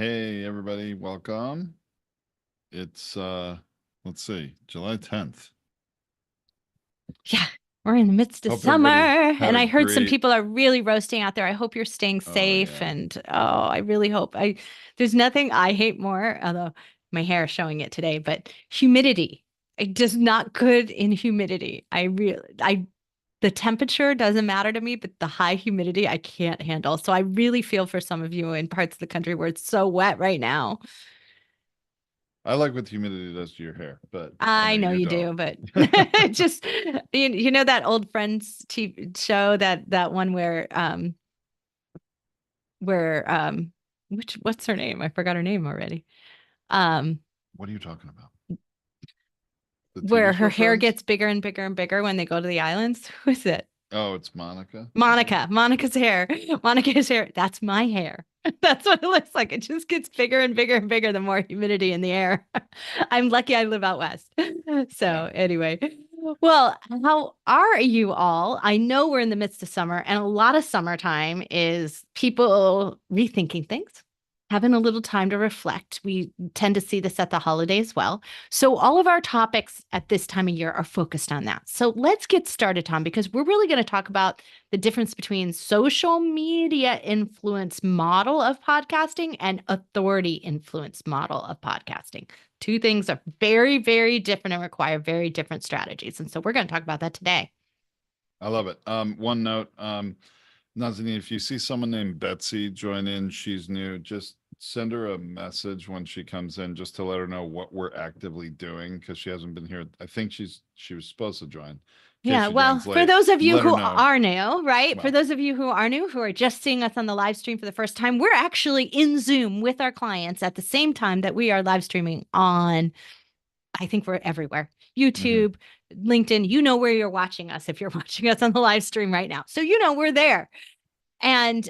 Hey everybody, welcome. It's let's see, July 10th. Yeah, we're in the midst of Hope summer, everybody had and a I heard some great. people are really roasting out there. I hope you're staying Oh safe, yeah. and I really hope. There's nothing I hate more, although my hair is showing it today, but humidity. I'm just not good in humidity. The temperature doesn't matter to me, but the high humidity I can't handle. So I really feel for some of you in parts of the country where it's so wet right now. I like what humidity does to your hair, but I know I know you you don't. do, but just you know that old Friends TV show that one where what's her name? I forgot her name already. Um What are you talking about? The TV where her show hair Friends? gets bigger and bigger and bigger when they go to the islands. Who is it? Oh, it's Monica. Monica. Monica's hair. Monica's hair. That's my hair. That's what it looks like. It just gets bigger and bigger and bigger the more humidity in the air. I'm lucky I live out west. Yeah. So, anyway, well, how are you all? I know we're in the midst of summer, and a lot of summertime is people rethinking things, having a little time to reflect. We tend to see this at the holiday as well. So, all of our topics at this time of year are focused on that. So, let's get started, Tom, because we're really going to talk about the difference between social media influence model of podcasting and authority influence model of podcasting. Two things are very, very different and require very different strategies. And so we're going to talk about that today. I love it. One note, Nazanin, if you see someone named Betsy join in, she's new, just send her a message when she comes in just to let her know what we're actively doing because she hasn't been here. I think she was supposed to join. In case Yeah, she well, joins for late, those of you let her who know. are new, right? For Well, those of you who are new, who are just seeing us on the live stream for the first time, we're actually in Zoom with our clients at the same time that we are live streaming on, I think we're everywhere. YouTube, LinkedIn, you know where you're watching us if you're watching us on the live stream right now. So you know we're there. And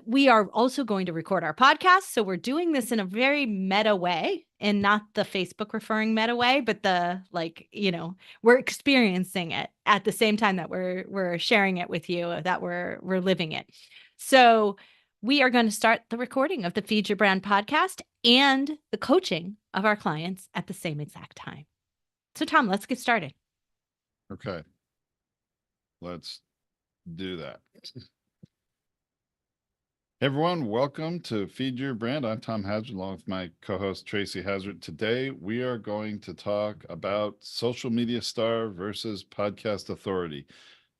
we are also going to record our podcast. So we're doing this in a very meta way and not the Facebook referring meta way, but the we're experiencing it at the same time that we're sharing it with you, that we're living it. So we are going to start the recording of the Feed Your Brand podcast and the coaching of our clients at the same exact time. So Tom, let's get started. okay, let's do that. Hey everyone, welcome to Feed Your Brand. I'm Tom Hazard along with my co-host Tracy Hazard. Today we are going to talk about social media star versus podcast authority.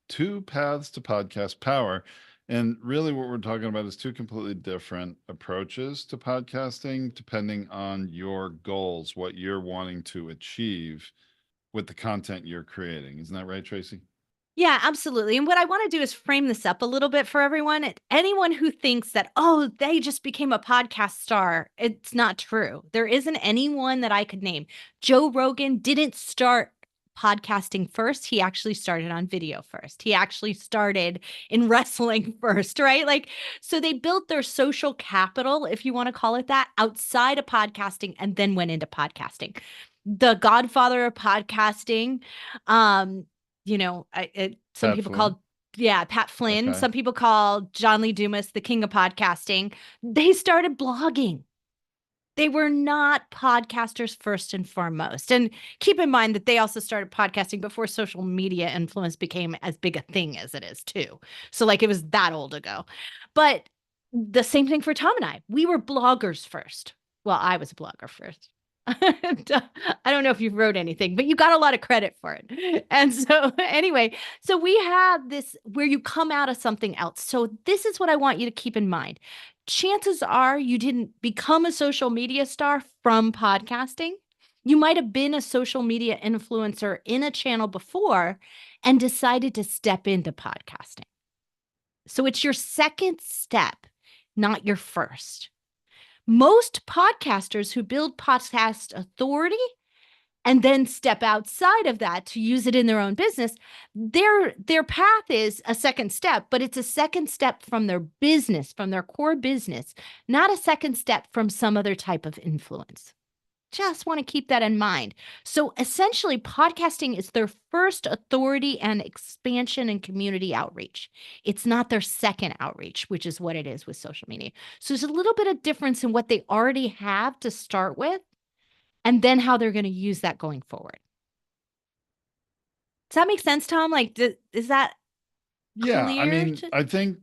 Two paths to podcast power. And really what we're talking about is two completely different approaches to podcasting depending on your goals, what you're wanting to achieve with the content you're creating. Isn't that right, Tracy? Yeah, absolutely. And what I want to do is frame this up a little bit for everyone. Anyone who thinks that, oh, they just became a podcast star, it's not true. There isn't anyone that I could name. Joe Rogan didn't start podcasting first. He actually started on video first. He actually started in wrestling first, right? Like, so they built their social capital, if you want to call it that, outside of podcasting and then went into podcasting. The godfather of podcasting, some Pat people Flynn. called, yeah, Pat Flynn. Okay. Some people call John Lee Dumas the king of podcasting. They started blogging. They were not podcasters first and foremost. And keep in mind that they also started podcasting before social media influence became as big a thing as it is, too. So, like, it was that old ago. But the same thing for Tom and I. We were bloggers first. Well, I was a blogger first. I don't know if you wrote anything, but you got a lot of credit for it. And so, anyway, so we have this where you come out of something else. So, this is what I want you to keep in mind. Chances are you didn't become a social media star from podcasting. You might have been a social media influencer in a channel before and decided to step into podcasting. So, it's your second step, not your first. Most podcasters who build podcast authority and then step outside of that to use it in their own business, their path is a second step, but it's a second step from their business, from their core business, not a second step from some other type of influence. Just want to keep that in mind. So essentially, podcasting is their first authority and expansion and community outreach. It's not their second outreach, which is what it is with social media. So there's a little bit of difference in what they already have to start with and then how they're going to use that going forward. Does that make sense, Tom? Like, is that Yeah, I clear? mean, I think,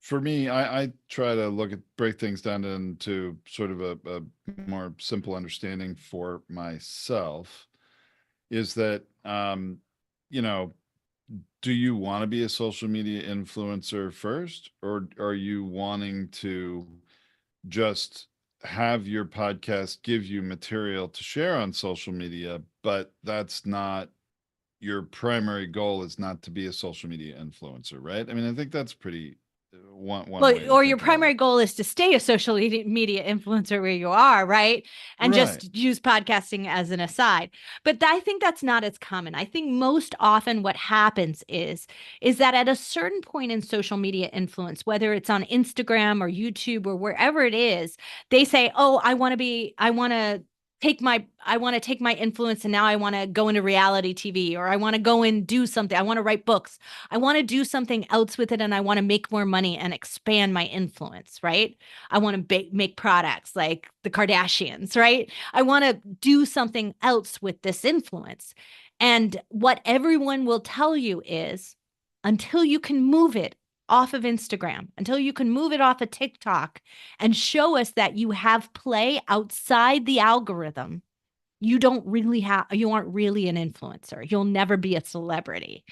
for me, I try to break things down into sort of a more simple understanding for myself is that, you know, do you want to be a social media influencer first, or are you wanting to just have your podcast give you material to share on social media, but that's not your primary goal is not to be a social media influencer, right? I mean, I think that's pretty one way Well, to or your think about primary it. goal is to stay a social media influencer where you are, right? And Right. just use podcasting as an aside. But I think that's not as common. I think most often what happens is that at a certain point in social media influence, whether it's on Instagram or YouTube or wherever it is, they say, "Oh, I want to take my influence and now I want to go into reality TV, or I want to go and do something. I want to write books. I want to do something else with it, and I want to make more money and expand my influence, right? I want to make products like the Kardashians, right? I want to do something else with this influence." And what everyone will tell you is until you can move it off of Instagram, until you can move it off of TikTok and show us that you have play outside the algorithm, you aren't really an influencer. You'll never be a celebrity,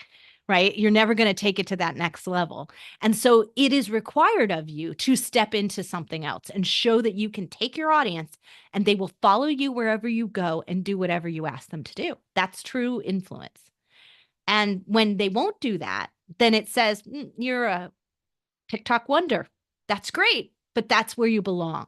right? You're never going to take it to that next level. And so it is required of you to step into something else and show that you can take your audience and they will follow you wherever you go and do whatever you ask them to do. That's true influence. And when they won't do that, then it says, you're a TikTok wonder. That's great, but that's where you belong.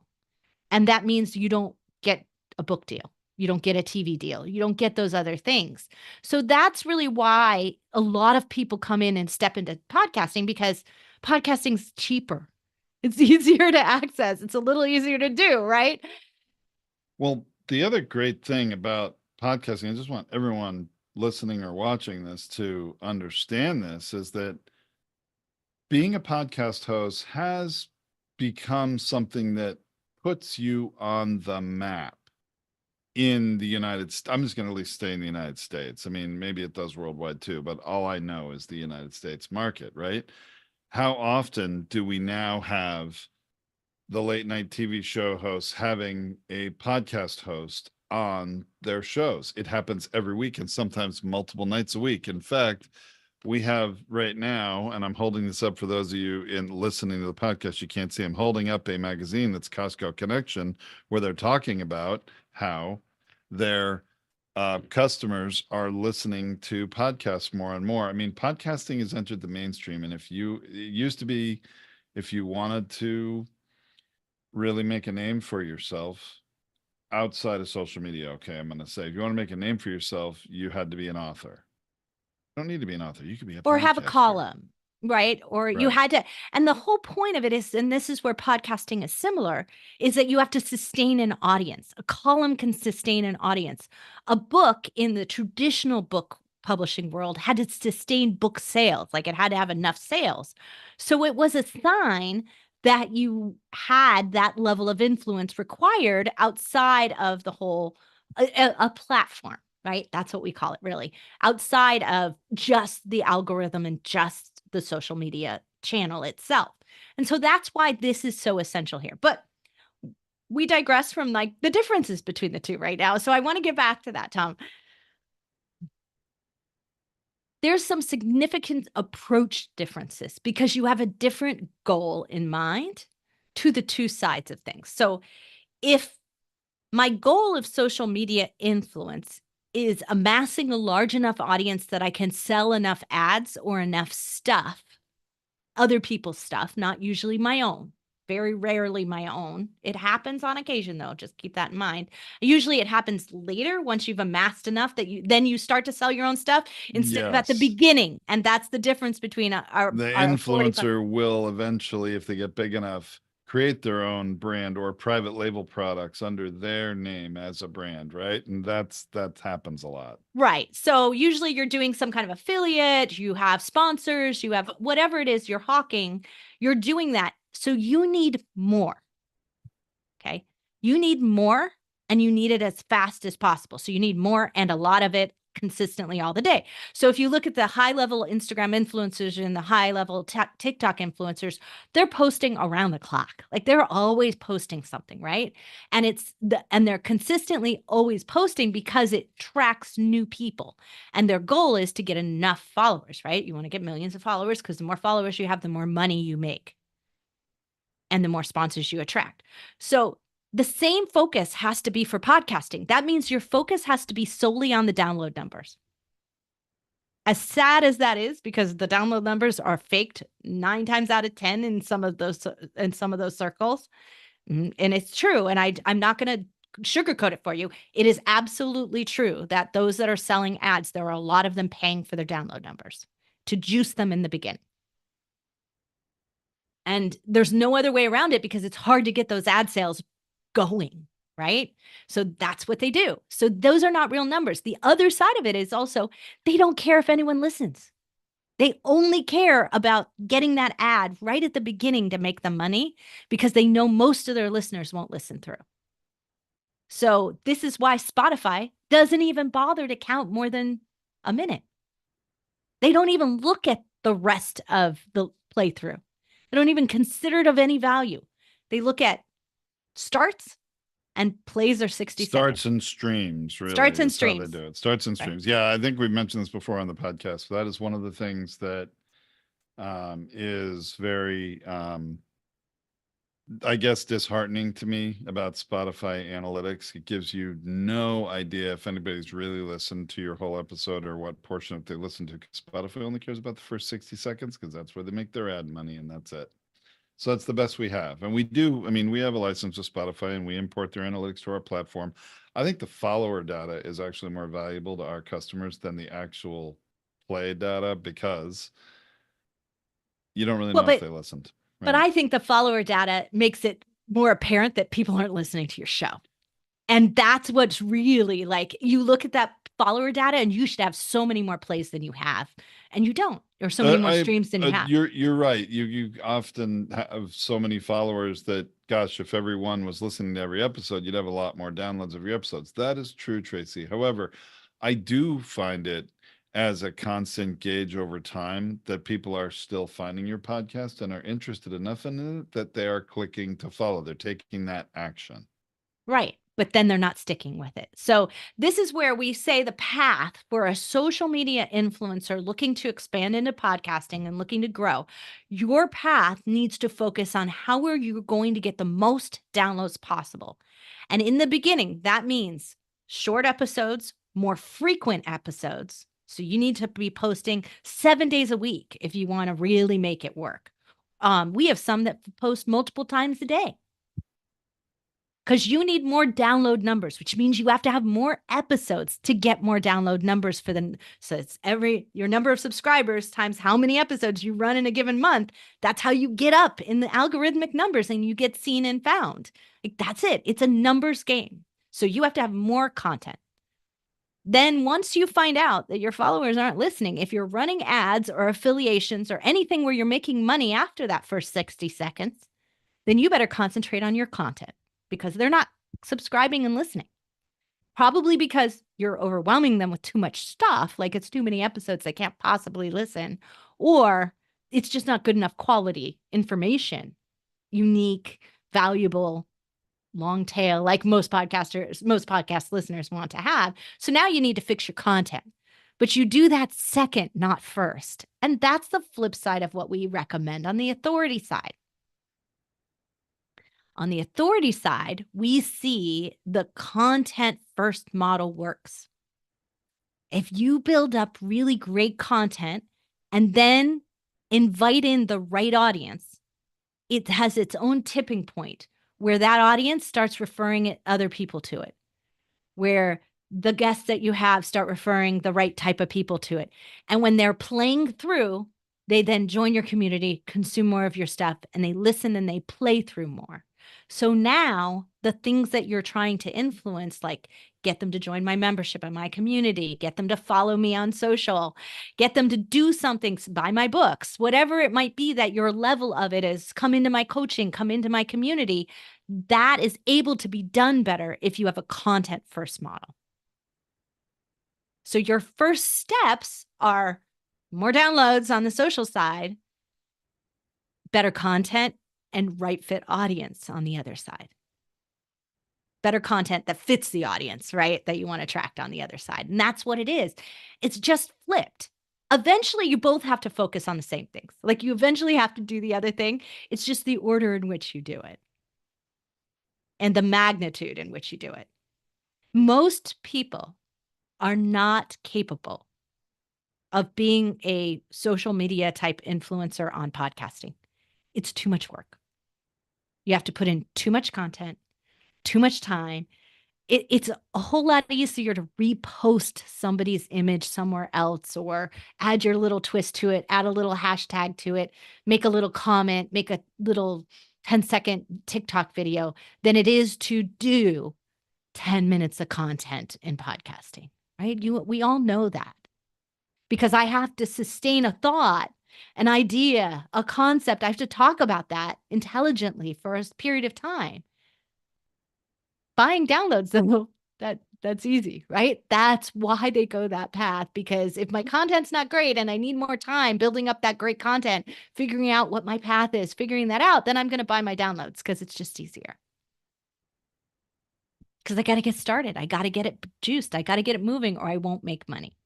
And that means you don't get a book deal. You don't get a TV deal. You don't get those other things. So that's really why a lot of people come in and step into podcasting, because podcasting's cheaper. It's easier to access. It's a little easier to do, right? Well, the other great thing about podcasting, I just want everyone listening or watching this to understand this, is that being a podcast host has become something that puts you on the map in the United States. I'm just going to at least stay in the United States. I mean, maybe it does worldwide too, but all I know is the United States market, right? How often do we now have the late night TV show hosts having a podcast host on their shows? It happens every week and sometimes multiple nights a week. In fact, we have right now, and I'm holding this up for those of you in listening to the podcast, you can't see, I'm holding up a magazine that's Costco Connection, where they're talking about how their customers are listening to podcasts more and more. I mean, podcasting has entered the mainstream. And it used to be, if you wanted to really make a name for yourself outside of social media, okay, I'm going to say, if you want to make a name for yourself, you had to be an author. You don't need to be an author. You could be a Or have a podcaster. column, right? Or you Right. had to, and the whole point of it is, and this is where podcasting is similar, is that you have to sustain an audience. A column can sustain an audience. A book in the traditional book publishing world had to sustain book sales, like it had to have enough sales. So it was a sign that you had that level of influence required outside of the whole a platform, right? That's what we call it, really, outside of just the algorithm and just the social media channel itself. And so that's why this is so essential here. But we digress from like the differences between the two right now. So I want to get back to that, Tom. There's some significant approach differences because you have a different goal in mind to the two sides of things. So if my goal of social media influence is amassing a large enough audience that I can sell enough ads or enough stuff, other people's stuff, not usually my own, very rarely my own. It happens on occasion, though. Just keep that in mind. Usually it happens later once you've amassed enough that you start to sell your own stuff instead of at the Yes. beginning. And that's the difference between The our 45. influencer will eventually, if they get big enough, create their own brand or private label products under their name as a brand, right? And that happens a lot. Right. So usually you're doing some kind of affiliate, you have sponsors, you have whatever it is you're hawking, you're doing that. So you need more. Okay. You need more and you need it as fast as possible. So you need more and a lot of it consistently all the day. So if you look at the high level Instagram influencers and the high level TikTok influencers, they're posting around the clock. Like they're always posting something, right? And they're consistently always posting because it tracks new people. And their goal is to get enough followers, right? You want to get millions of followers because the more followers you have, the more money you make and the more sponsors you attract. So the same focus has to be for podcasting. That means your focus has to be solely on the download numbers. As sad as that is, because the download numbers are faked 9 times out of 10 in some of those circles. And it's true. And I'm not going to sugarcoat it for you. It is absolutely true that those that are selling ads, there are a lot of them paying for their download numbers to juice them in the beginning. And there's no other way around it because it's hard to get those ad sales going, right? So that's what they do. So those are not real numbers. The other side of it is also they don't care if anyone listens. They only care about getting that ad right at the beginning to make them money because they know most of their listeners won't listen through. So this is why Spotify doesn't even bother to count more than a minute. They don't even look at the rest of the playthrough. They don't even consider it of any value. They look at starts and plays are 60 Starts seconds. and streams, really. Starts and is how streams. they do it. Starts and streams. Right. Yeah, I think we've mentioned this before on the podcast. That is one of the things that is very, I guess, disheartening to me about Spotify analytics. It gives you no idea if anybody's really listened to your whole episode or what portion of it they listen to. Spotify only cares about the first 60 seconds because that's where they make their ad money, and that's it. So that's the best we have. And we have a license with Spotify and we import their analytics to our platform. I think the follower data is actually more valuable to our customers than the actual play data because you don't really know if they listened. Right? But I think the follower data makes it more apparent that people aren't listening to your show. And that's what's really like, you look at that follower data and you should have so many more plays than you have. And you don't, or so many more streams than you have. You're right. You often have so many followers that, gosh, if everyone was listening to every episode, you'd have a lot more downloads of your episodes. That is true, Tracy. However, I do find it as a constant gauge over time that people are still finding your podcast and are interested enough in it that they are clicking to follow. They're taking that action. Right. But then they're not sticking with it. So this is where we say the path for a social media influencer looking to expand into podcasting and looking to grow, your path needs to focus on how are you going to get the most downloads possible. And in the beginning, that means short episodes, more frequent episodes. So you need to be posting 7 days a week if you want to really make it work. We have some that post multiple times a day. Because you need more download numbers, which means you have to have more episodes to get more download numbers for them. So it's your number of subscribers times how many episodes you run in a given month. That's how you get up in the algorithmic numbers and you get seen and found. Like that's it. It's a numbers game. So you have to have more content. Then once you find out that your followers aren't listening, if you're running ads or affiliations or anything where you're making money after that first 60 seconds, then you better concentrate on your content. Because they're not subscribing and listening. Probably because you're overwhelming them with too much stuff, like it's too many episodes they can't possibly listen, or it's just not good enough quality information, unique, valuable, long tail, like most podcast listeners want to have. So now you need to fix your content, but you do that second, not first. And that's the flip side of what we recommend on the authority side. On the authority side, we see the content first model works. If you build up really great content and then invite in the right audience, it has its own tipping point where that audience starts referring other people to it, where the guests that you have start referring the right type of people to it. And when they're playing through, They then join your community, consume more of your stuff, and they listen and they play through more. So now the things that you're trying to influence, like get them to join my membership and my community, get them to follow me on social, get them to do something, buy my books, whatever it might be that your level of it is, come into my coaching, come into my community, that is able to be done better if you have a content first model. So your first steps are more downloads on the social side, better content, and right fit audience on the other side. Better content that fits the audience, right? That you want to attract on the other side. And that's what it is. It's just flipped. Eventually, you both have to focus on the same things. Like you eventually have to do the other thing. It's just the order in which you do it and the magnitude in which you do it. Most people are not capable of being a social media type influencer on podcasting. It's too much work. You have to put in too much content, too much time. It's a whole lot easier to repost somebody's image somewhere else or add your little twist to it, add a little hashtag to it, make a little comment, make a little 10-second TikTok video than it is to do 10 minutes of content in podcasting, right? We all know that because I have to sustain a thought, an idea, a concept. I have to talk about that intelligently for a period of time. Buying downloads, though, that's easy, right? That's why they go that path, because if my content's not great and I need more time building up that great content, figuring out what my path is, figuring that out, then I'm going to buy my downloads because it's just easier. Because I got to get started. I got to get it juiced. I got to get it moving or I won't make money.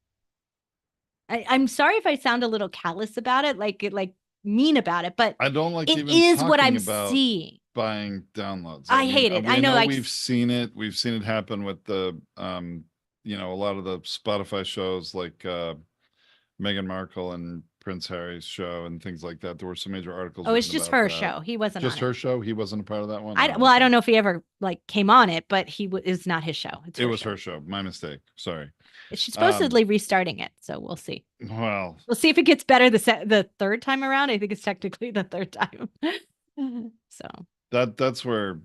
I'm sorry if I sound a little callous about it, like mean about it, but I don't like it even is what I'm talking about seeing. buying downloads. I hate it. I know, like we've seen it. We've seen it happen with the a lot of the Spotify shows like Meghan Markle and Prince Harry's show and things like that. There were some major articles. Oh, it's written just about her that. show. He wasn't Just on her it. show. He wasn't a part of that one. Well, I don't know if he ever like came on it, but it's not his show. It was her show. My mistake. Sorry. She's supposedly restarting it, so we'll see. Well, we'll see if it gets better the third time around. I think it's technically the third time. So that's where,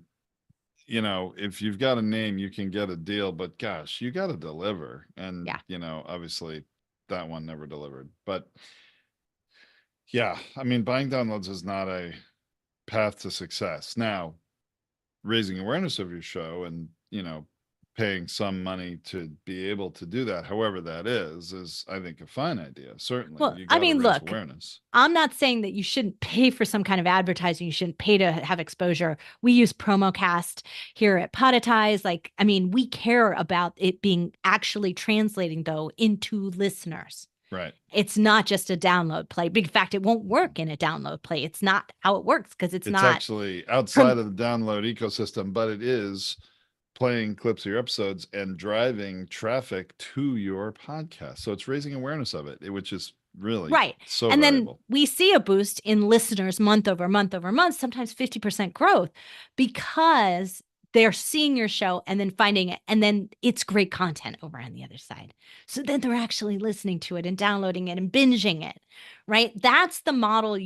if you've got a name, you can get a deal, but gosh, you got to deliver. And, yeah. Obviously that one never delivered, but yeah, I mean, buying downloads is not a path to success. Now, raising awareness of your show and, paying some money to be able to do that, however that is I think a fine idea. Certainly. Well, You I mean, raise look, awareness. I'm not saying that you shouldn't pay for some kind of advertising. You shouldn't pay to have exposure. We use PromoCast here at Podetize. Like, I mean, we care about it being actually translating though into listeners. Right. It's not just a download play. In fact, it won't work in a download play. It's not how it works because it's not actually outside of the download ecosystem, but it is playing clips of your episodes and driving traffic to your podcast. So it's raising awareness of it, which is really right. So and valuable. Then we see a boost in listeners month over month over month, sometimes 50% growth because they're seeing your show and then finding it. And then it's great content over on the other side. So then they're actually listening to it and downloading it and binging it, right? That's the model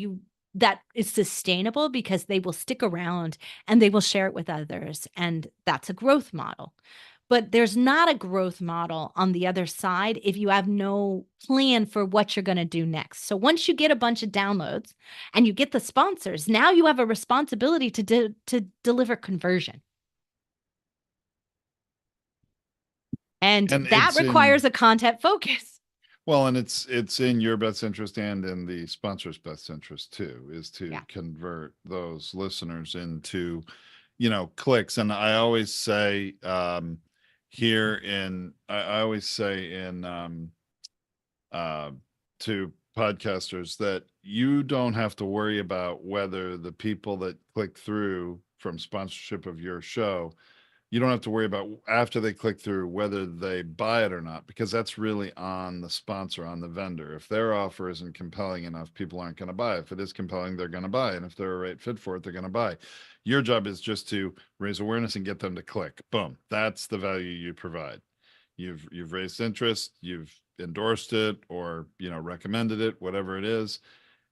that is sustainable because they will stick around and they will share it with others. And that's a growth model. But there's not a growth model on the other side if you have no plan for what you're going to do next. So once you get a bunch of downloads and you get the sponsors, now you have a responsibility to deliver conversion. And that requires a content focus. Well, and it's in your best interest and in the sponsor's best interest too, is to convert those listeners into, clicks. And I always say to podcasters that you don't have to worry about whether the people that click through from sponsorship of your show, you don't have to worry about after they click through whether they buy it or not, because that's really on the sponsor, on the vendor. If their offer isn't compelling enough, people aren't going to buy. If it is compelling, they're going to buy. And if they're a right fit for it, they're going to buy. Your job is just to raise awareness and get them to click. Boom. That's the value you provide. You've raised interest, you've endorsed it or, recommended it, whatever it is.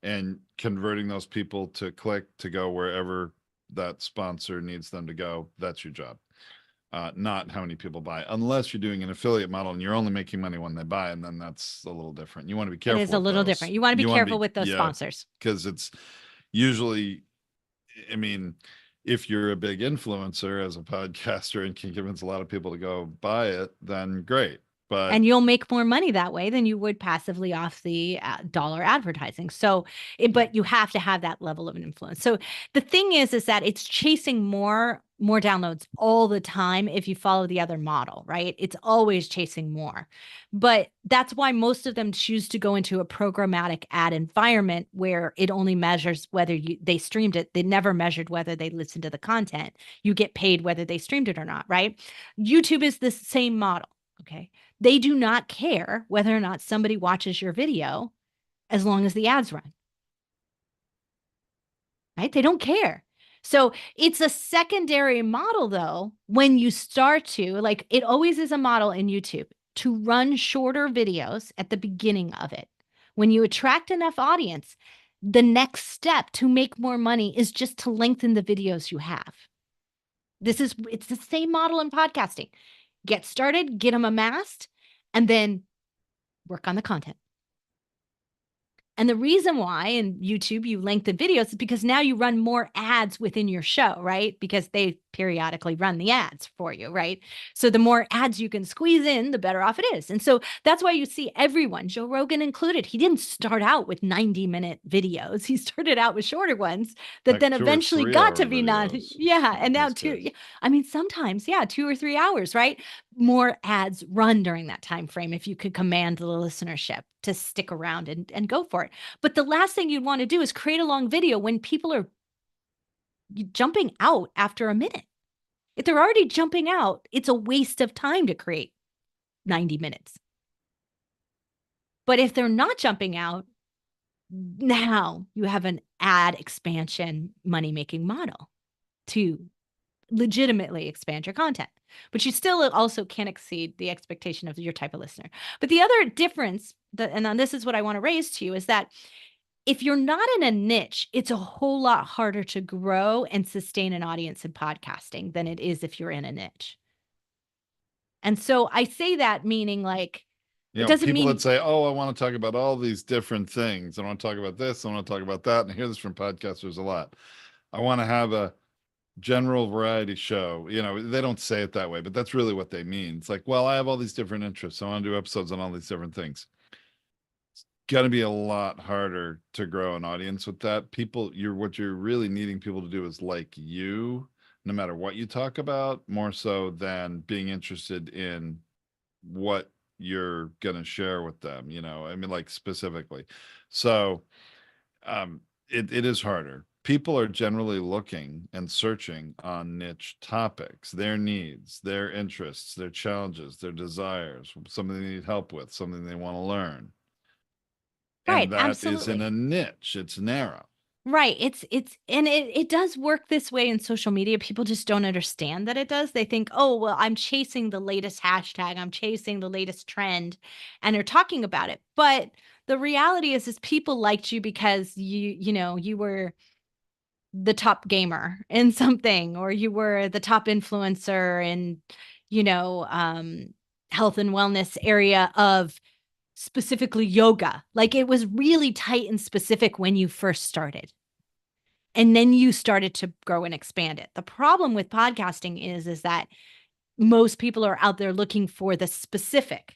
and converting those people to click to go wherever that sponsor needs them to go. That's your job. Not how many people buy, unless you're doing an affiliate model and you're only making money when they buy, and then that's a little different. You want to be It careful is a with little those. different. You want to be careful with those Yeah, sponsors. because it's usually, I mean, if you're a big influencer as a podcaster and can convince a lot of people to go buy it, then great. But And you'll make more money that way than you would passively off the dollar advertising. So, but you have to have that level of an influence. So the thing is that it's chasing more downloads all the time if you follow the other model, right? It's always chasing more. But that's why most of them choose to go into a programmatic ad environment where it only measures whether they streamed it. They never measured whether they listened to the content. You get paid whether they streamed it or not, right? YouTube is the same model. Okay. They do not care whether or not somebody watches your video as long as the ads run. Right? They don't care. So it's a secondary model, though, when you start to, like, it always is a model in YouTube to run shorter videos at the beginning of it. When you attract enough audience, the next step to make more money is just to lengthen the videos you have. It's the same model in podcasting. Get started, get them amassed, and then work on the content. And the reason why in YouTube you lengthen videos is because now you run more ads within your show, right? Because they periodically run the ads for you, right? So the more ads you can squeeze in, the better off it is. And so that's why you see everyone, Joe Rogan included, he didn't start out with 90-minute videos. He started out with shorter ones that like then 2 or eventually 3 got hour to be not, videos yeah. in And now his case. I mean, sometimes, yeah, 2 or 3 hours, right? More ads run during that time frame if you could command the listenership to stick around and go for it. But the last thing you'd want to do is create a long video when people are jumping out after a minute. If they're already jumping out, it's a waste of time to create 90 minutes. But if they're not jumping out, now you have an ad expansion money-making model to legitimately expand your content. But you still also can't exceed the expectation of your type of listener. But the other difference, and this is what I want to raise to you, is that if you're not in a niche, it's a whole lot harder to grow and sustain an audience in podcasting than it is if you're in a niche. And so I say that meaning, like, You it know, doesn't people mean that say, "Oh, I want to talk about all these different things. I want to talk about this. I want to talk about that." And I hear this from podcasters a lot. I want to have a general variety show. You know, they don't say it that way, but that's really what they mean. It's like, well, I have all these different interests. I want to do episodes on all these different things. It's going to be a lot harder to grow an audience with that. What you're really needing people to do is like you, no matter what you talk about, more so than being interested in what you're going to share with them, you know, I mean, like specifically. So it is harder. People are generally looking and searching on niche topics, their needs, their interests, their challenges, their desires, something they need help with, something they want to learn. right. And that is in Absolutely. a niche. It's narrow. Right. And it does work this way in social media. People just don't understand that it does. They think, oh, well, I'm chasing the latest hashtag, I'm chasing the latest trend, and they're talking about it. But the reality is people liked you because you were the top gamer in something, or you were the top influencer in, health and wellness area of specifically yoga. Like, it was really tight and specific when you first started. And then you started to grow and expand it. The problem with podcasting is that most people are out there looking for the specific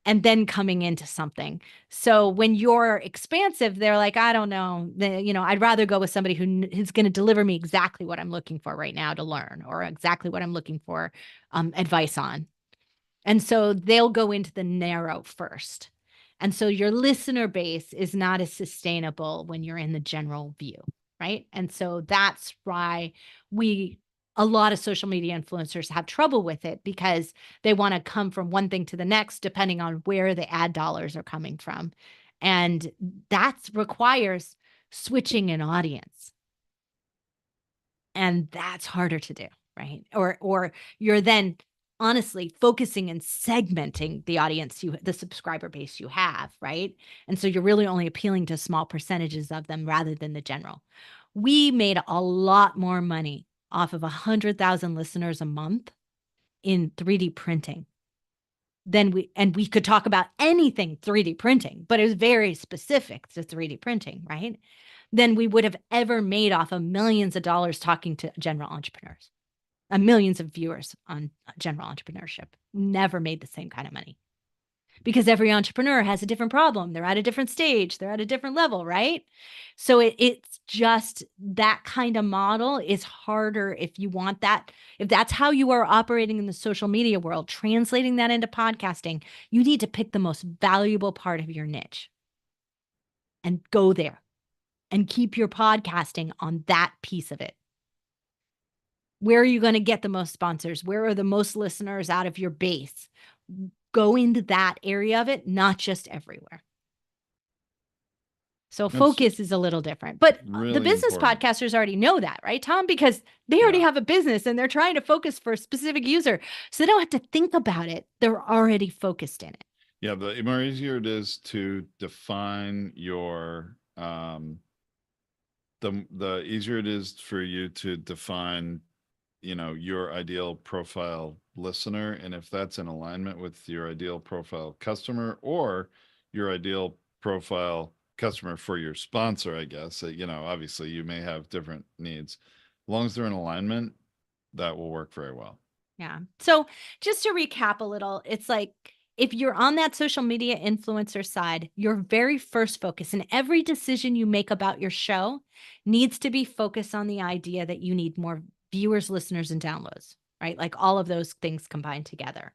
and then coming into something. So when you're expansive, they're like, I don't know, I'd rather go with somebody who's going to deliver me exactly what I'm looking for right now to learn, or exactly what I'm looking for advice on. And so they'll go into the narrow first. And so your listener base is not as sustainable when you're in the general view, right? And so that's why a lot of social media influencers have trouble with it, because they want to come from one thing to the next, depending on where the ad dollars are coming from. And that requires switching an audience. And that's harder to do, right? Or you're then honestly focusing and segmenting the audience, the subscriber base you have, right? And so you're really only appealing to small percentages of them rather than the general. We made a lot more money off of 100,000 listeners a month in 3D printing than we could talk about anything 3D printing, but it was very specific to 3D printing, right? Than we would have ever made off of millions of dollars talking to general entrepreneurs. Millions of viewers on general entrepreneurship. Never made the same kind of money because every entrepreneur has a different problem. They're at a different stage. They're at a different level, right? So it's just that kind of model is harder if you want that. If that's how you are operating in the social media world, translating that into podcasting, you need to pick the most valuable part of your niche and go there and keep your podcasting on that piece of it. Where are you going to get the most sponsors? Where are the most listeners out of your base? Go into that area of it, not just everywhere. So focus is a little different, but really the business important. podcasters already know that, right, Tom? Because they already have a business and they're trying to focus for a specific user. So they don't have to think about it. They're already focused in it. Yeah. The more easier it is to define your, the easier it is for you to define, your ideal profile listener. And if that's in alignment with your ideal profile customer or your ideal profile customer for your sponsor, I guess, obviously you may have different needs. As long as they're in alignment, that will work very well. Yeah. So just to recap a little, it's like if you're on that social media influencer side, your very first focus and every decision you make about your show needs to be focused on the idea that you need more viewers, listeners, and downloads, right? Like all of those things combined together.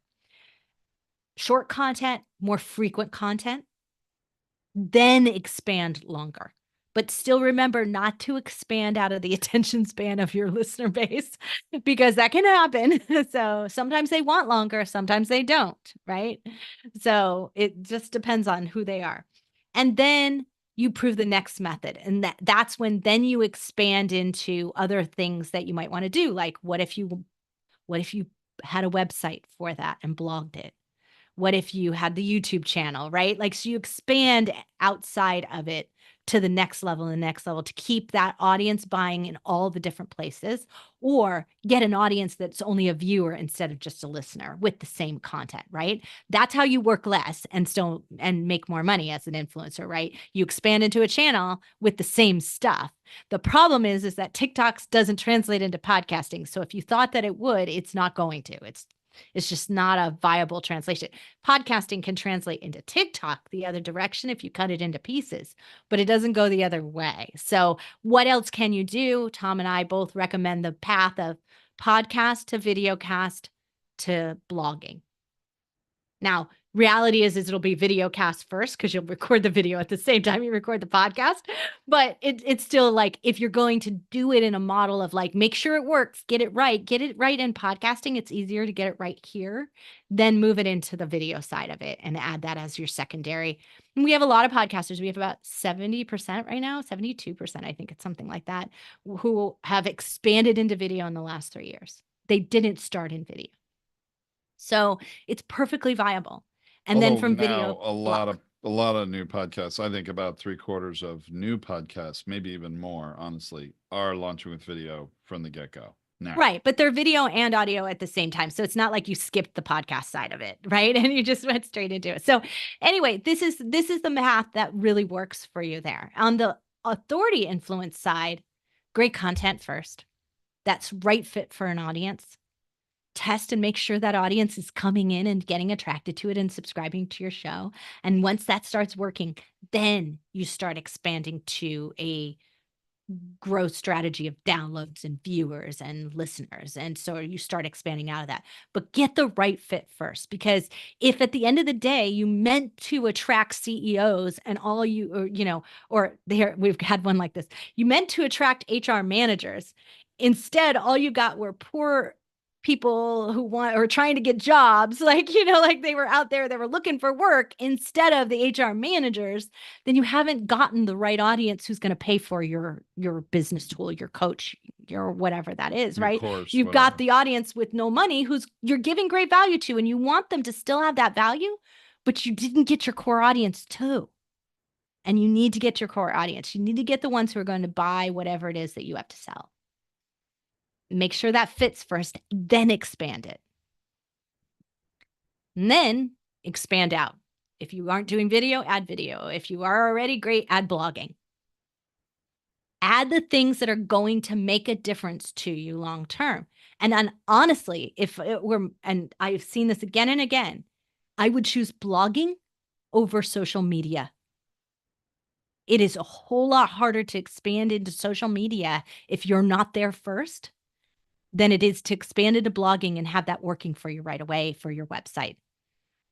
Short content, more frequent content, then expand longer. But still remember not to expand out of the attention span of your listener base because that can happen. So sometimes they want longer, sometimes they don't, right? So it just depends on who they are. And then you prove the next method. And that's when then you expand into other things that you might want to do. Like what if you had a website for that and blogged it? What if you had the YouTube channel, right? Like, so you expand outside of it to the next level and the next level to keep that audience buying in all the different places, or get an audience that's only a viewer instead of just a listener with the same content, right? That's how you work less and still and make more money as an influencer, right? You expand into a channel with the same stuff. The problem is that TikTok doesn't translate into podcasting. So if you thought that it would, it's not going to. It's just not a viable translation. Podcasting can translate into TikTok the other direction if you cut it into pieces, but it doesn't go the other way. So what else can you do? Tom and I both recommend the path of podcast to videocast to blogging. Now, reality is it'll be video cast first because you'll record the video at the same time you record the podcast. But it's still like if you're going to do it in a model of like, make sure it works, get it right in podcasting. It's easier to get it right here, then move it into the video side of it and add that as your secondary. And we have a lot of podcasters. We have about 70% right now, 72%, I think it's something like that, who have expanded into video in the last 3 years. They didn't start in video. So it's perfectly viable. And then from video, a lot of new podcasts, I think about 3/4 of new podcasts, maybe even more, honestly, are launching with video from the get-go now. Right. But they're video and audio at the same time. So it's not like you skipped the podcast side of it, right? And you just went straight into it. So anyway, this is the math that really works for you there. On the authority influence side, great content first. That's right fit for an audience. Test and make sure that audience is coming in and getting attracted to it and subscribing to your show. And once that starts working, then you start expanding to a growth strategy of downloads and viewers and listeners. And so you start expanding out of that, but get the right fit first, because if at the end of the day, you meant to attract CEOs and all you, or there, we've had one like this, you meant to attract HR managers. Instead, all you got were poor people who want or trying to get jobs, like, like they were out there, they were looking for work instead of the HR managers, then you haven't gotten the right audience who's going to pay for your business tool, your coach, your whatever that is, Your right? course, You've got whatever. the audience with no money who's you're giving great value to, and you want them to still have that value, but you didn't get your core audience too. And you need to get your core audience. You need to get the ones who are going to buy whatever it is that you have to sell. Make sure that fits first, then expand it. And then expand out. If you aren't doing video, add video. If you are already great, add blogging. Add the things that are going to make a difference to you long term. And then honestly, if it were, and I've seen this again and again, I would choose blogging over social media. It is a whole lot harder to expand into social media if you're not there first than it is to expand into blogging and have that working for you right away for your website.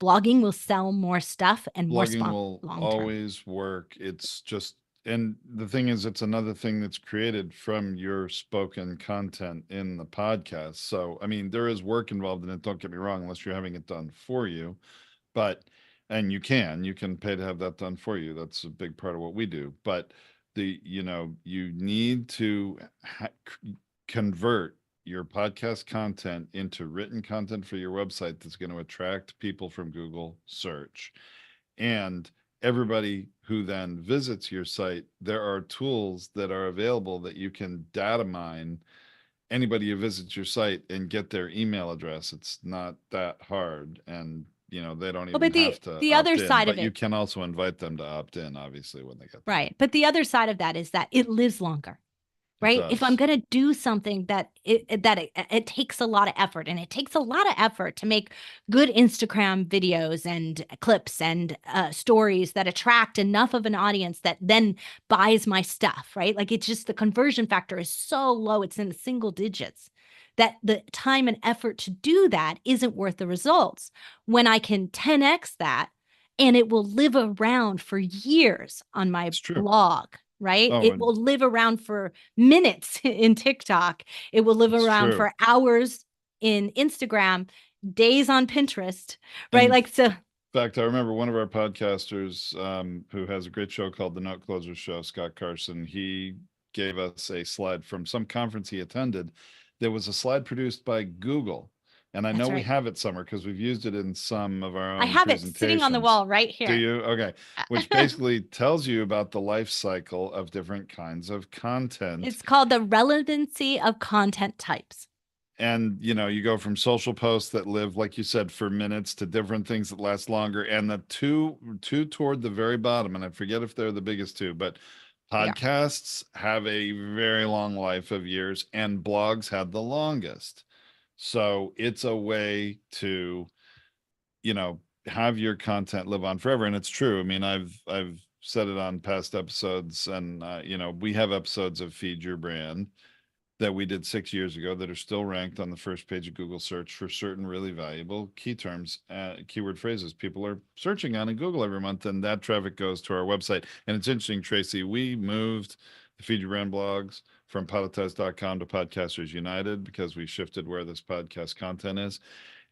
Blogging will sell more stuff and more Blogging will long term. always work. It's just, and the thing is, it's another thing that's created from your spoken content in the podcast. So, I mean, there is work involved in it. Don't get me wrong, unless you're having it done for you. But, and you can pay to have that done for you. That's a big part of what we do. But you need to convert your podcast content into written content for your website that's going to attract people from Google search. And everybody who then visits your site, there are tools that are available that you can data mine anybody who visits your site and get their email address. It's not that hard. And they don't even but have to the opt other in, side but of it, you can also invite them to opt in, obviously, when they get there. right? But the other side of that is that it lives longer. Right? If I'm going to do something that it takes a lot of effort, and it takes a lot of effort to make good Instagram videos and clips and stories that attract enough of an audience that then buys my stuff, right? Like, it's just the conversion factor is so low. It's in the single digits that the time and effort to do that isn't worth the results. When I can 10x that, and it will live around for years on my blog, right? Oh, it will live around for minutes in TikTok. It will live around for hours in Instagram, days on Pinterest, right? In fact, I remember one of our podcasters who has a great show called The Note Closer Show, Scott Carson. He gave us a slide from some conference he attended. There was a slide produced by Google. And I know we have it somewhere because we've used it in some of our own presentations. I have it sitting on the wall right here. Do you? Okay. Which basically tells you about the life cycle of different kinds of content. It's called the relevancy of content types. And, you go from social posts that live, like you said, for minutes to different things that last longer. And the two toward the very bottom, and I forget if they're the biggest two, but podcasts have a very long life of years, and blogs have the longest. So it's a way to, have your content live on forever. And it's true. I mean, I've said it on past episodes, and, we have episodes of Feed Your Brand that we did 6 years ago that are still ranked on the first page of Google search for certain really valuable key terms, keyword phrases people are searching on in Google every month. And that traffic goes to our website. And it's interesting, Tracy, we moved the Feed Your Brand blogs from podetize.com to Podcasters United because we shifted where this podcast content is.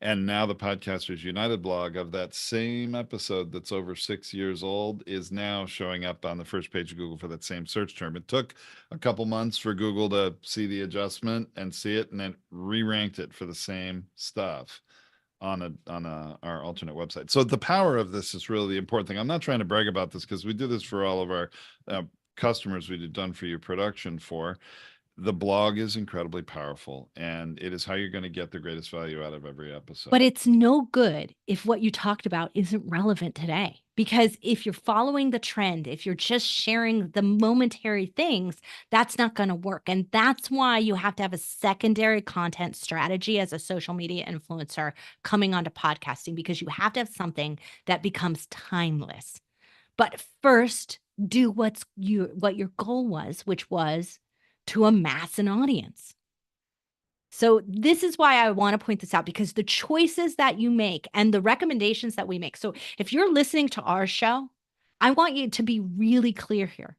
And now the Podcasters United blog of that same episode that's over 6 years old is now showing up on the first page of Google for that same search term. It took a couple months for Google to see the adjustment and see it, and then re-ranked it for the same stuff on our alternate website. So the power of this is really the important thing. I'm not trying to brag about this because we do this for all of our customers we do Done For You production for. The blog is incredibly powerful, and it is how you're going to get the greatest value out of every episode. But it's no good if what you talked about isn't relevant today. Because if you're following the trend, if you're just sharing the momentary things, that's not going to work. And that's why you have to have a secondary content strategy as a social media influencer coming onto podcasting, because you have to have something that becomes timeless. But first, do what your goal was, which was to amass an audience. So this is why I want to point this out, because the choices that you make and the recommendations that we make. So if you're listening to our show, I want you to be really clear here.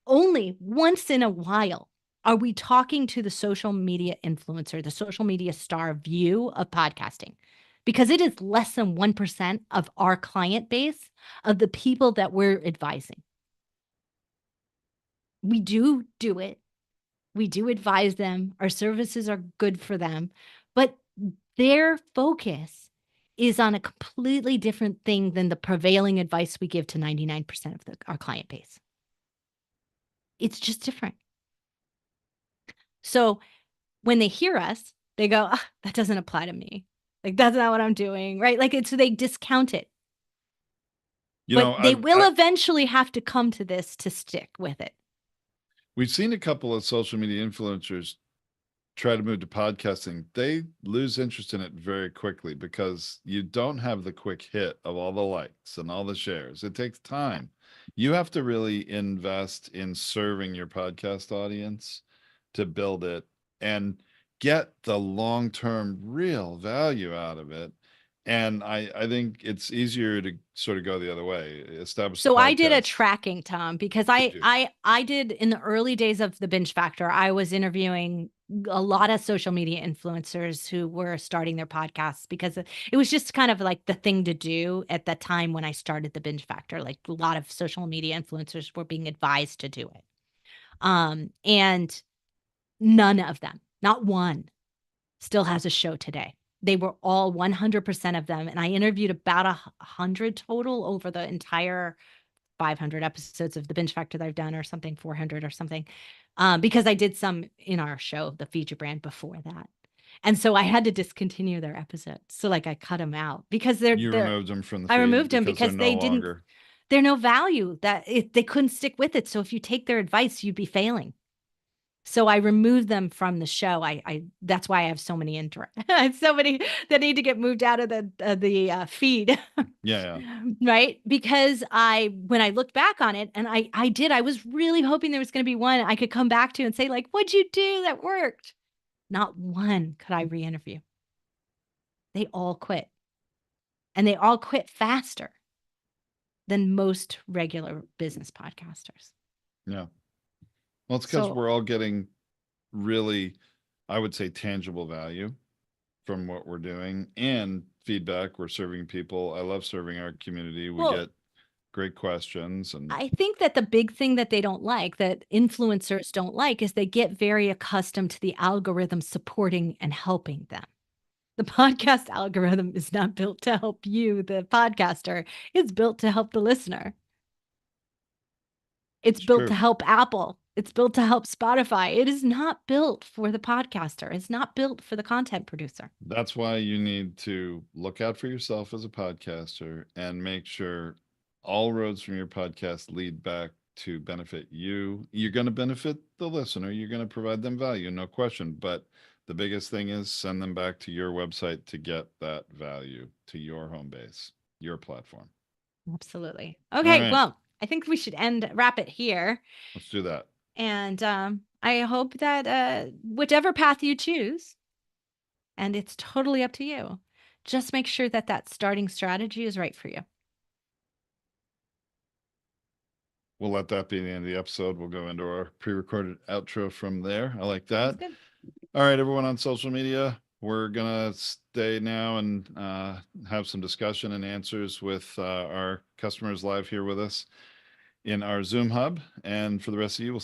Only once in a while Are we talking to the social media influencer, the social media star view of podcasting? Because it is less than 1% of our client base of the people that we're advising. We do it. We do advise them. Our services are good for them, but their focus is on a completely different thing than the prevailing advice we give to 99% of our client base. It's just different. So when they hear us, they go, "Ah, that doesn't apply to me. Like, that's not what I'm doing," right? Like, so they discount it. You But know, they will eventually have to come to this to stick with it. we've seen a couple of social media influencers try to move to podcasting. They lose interest in it very quickly because you don't have the quick hit of all the likes and all the shares. It takes time. You have to really invest in serving your podcast audience to build it and get the long-term real value out of it. And I think it's easier to sort of go the other way. Establish So I did a podcast. tracking, Tom, because Did you? I did in the early days of the Binge Factor, I was interviewing a lot of social media influencers who were starting their podcasts because it was just kind of like the thing to do at the time when I started the Binge Factor. Like a lot of social media influencers were being advised to do it. And none of them, not one, still has a show today. They were all 100% of them. And I interviewed about 100 total over the entire 500 episodes of the Binge Factor that I've done, or something, 400 or something, because I did some in our show, the Feed Your Brand, before that. And so I had to discontinue their episodes. So like I cut them out because You removed them from the I feed removed them because they're because no they didn't, longer. they're no value that they couldn't stick with it. So if you take their advice, you'd be failing. So I removed them from the show. That's why I have so many I have so many that need to get moved out of the feed. Yeah. Right? Because when I looked back on it, and I was really hoping there was going to be one I could come back to and say, like, what'd you do that worked? Not one could I re-interview. They all quit. And they all quit faster than most regular business podcasters. Yeah. Well, it's because So we're all getting really, I would say, tangible value from what we're doing and feedback. We're serving people. I love serving our community. We Well, get great questions and I think that the big thing that they don't like, that influencers don't like, is they get very accustomed to the algorithm supporting and helping them. The podcast algorithm is not built to help you, the podcaster. It's built to help the listener. It's built to true. help Apple. It's built to help Spotify. It is not built for the podcaster. It's not built for the content producer. That's why you need to look out for yourself as a podcaster and make sure all roads from your podcast lead back to benefit you. You're going to benefit the listener. You're going to provide them value, no question. But the biggest thing is send them back to your website to get that value to your home base, your platform. Absolutely. All Okay, right, well, I think we should wrap it here. let's do that. And I hope that whichever path you choose, and it's totally up to you, just make sure that that starting strategy is right for you. We'll let that be the end of the episode. We'll go into our pre-recorded outro from there. I like that. Sounds good. All right, everyone on social media, we're gonna stay now and have some discussion and answers with our customers live here with us in our Zoom hub. And for the rest of you, we'll